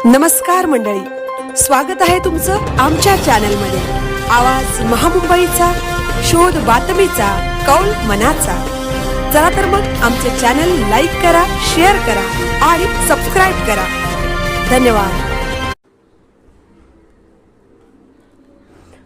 नमस्कार मंडळी, स्वागत आहे तुमचं आमच्या चॅनलमध्ये। आवाज महामुंबईचा, शोध बातमीचा, कौल मनाचा। चला तर मग आमचे चॅनल लाईक करा, शेअर करा आणि सबस्क्राइब करा। धन्यवाद।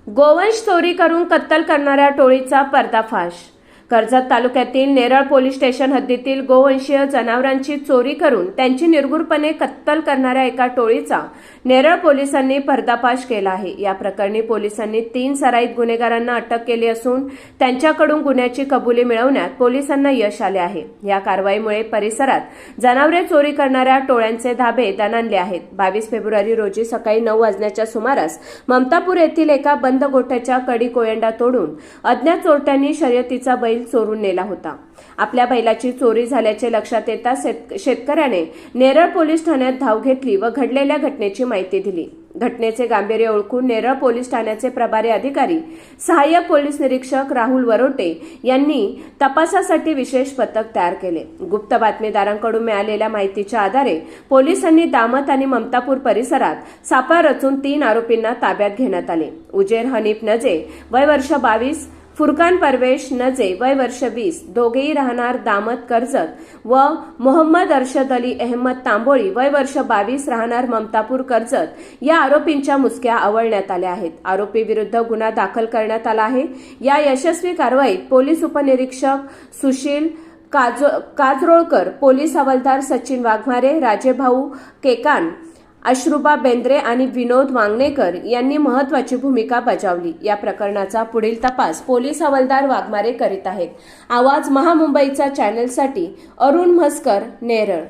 गोवंश चोरी करून कत्तल करणाऱ्या टोळीचा पर्दाफाश। कर्जत तालुक्यातील नेरळ पोलीस स्टेशन हद्दीतील गोवंशीय जनावरांची चोरी करून त्यांची निर्गुणपणे कत्तल करणाऱ्या एका टोळीचा नेरळ पोलिसांनी पर्दाफाश केला आहे। या प्रकरणी पोलिसांनी 3 सराईत गुन्हेगारांना अटक केली असून त्यांच्याकडून गुन्ह्याची कबुली मिळवण्यात पोलिसांना यश आले आहे। या कारवाईमुळे परिसरात जनावरे चोरी करणाऱ्या टोळ्यांचे धाबे दणाणले आहेत। 22 फेब्रुवारी रोजी सकाळी 9 वाजण्याच्या सुमारास ममतापूर येथील एका बंद गोठ्याच्या कडी कोयंडा तोडून अज्ञात चोरट्यांनी शर्यतीचा बैल चोरून नेला होता। आपल्या बैलाची चोरी झाल्याचे लक्षात येताच शेतकऱ्याने नेरळ पोलीस ठाण्यात धाव घेतली व घडलेल्या घटनेची माहिती दिली। घटनेचे गांभीर्य ओळखून नेरळ पोलीस ठाण्याचे प्रभारी अधिकारी सहाय्यक पोलीस निरीक्षक राहुल वरोटे यांनी तपासासाठी विशेष पथक तयार केले। गुप्त बातमीदारांकडून मिळालेल्या माहितीच्या आधारे पोलिसांनी दामत आणि ममतापूर परिसरात सापळा रचून 3 आरोपींना ताब्यात घेण्यात आले। उजेर हनीफ नजे वय वर्ष 22, फुरकान परवेश नजे वय वर्ष 20, दोघेही राहणार दामत कर्जत व मोहम्मद अरशद अली अहमद तांबोळी वय वर्ष 22 राहणार ममतापूर कर्जत या आरोपींच्या मुसक्या आवळण्यात आल्या आहेत। आरोपी विरुद्ध गुन्हा दाखल करण्यात आला आहे। या यशस्वी कारवाईत पोलीस उपनिरीक्षक सुशील काजरोळकर, पोलीस हवालदार सचिन वाघमारे, राजेभाऊ केकान, अश्रुबा बेंद्रे आणि विनोद वांगणेकर यांनी महत्वाची भूमिका बजावली। या प्रकरणाचा पुढील तपास पोलीस हवालदार वाघमारे करीत आहेत। आवाज महामुंबईचा चॅनलसाठी अरुण म्हसकर, नेरळ।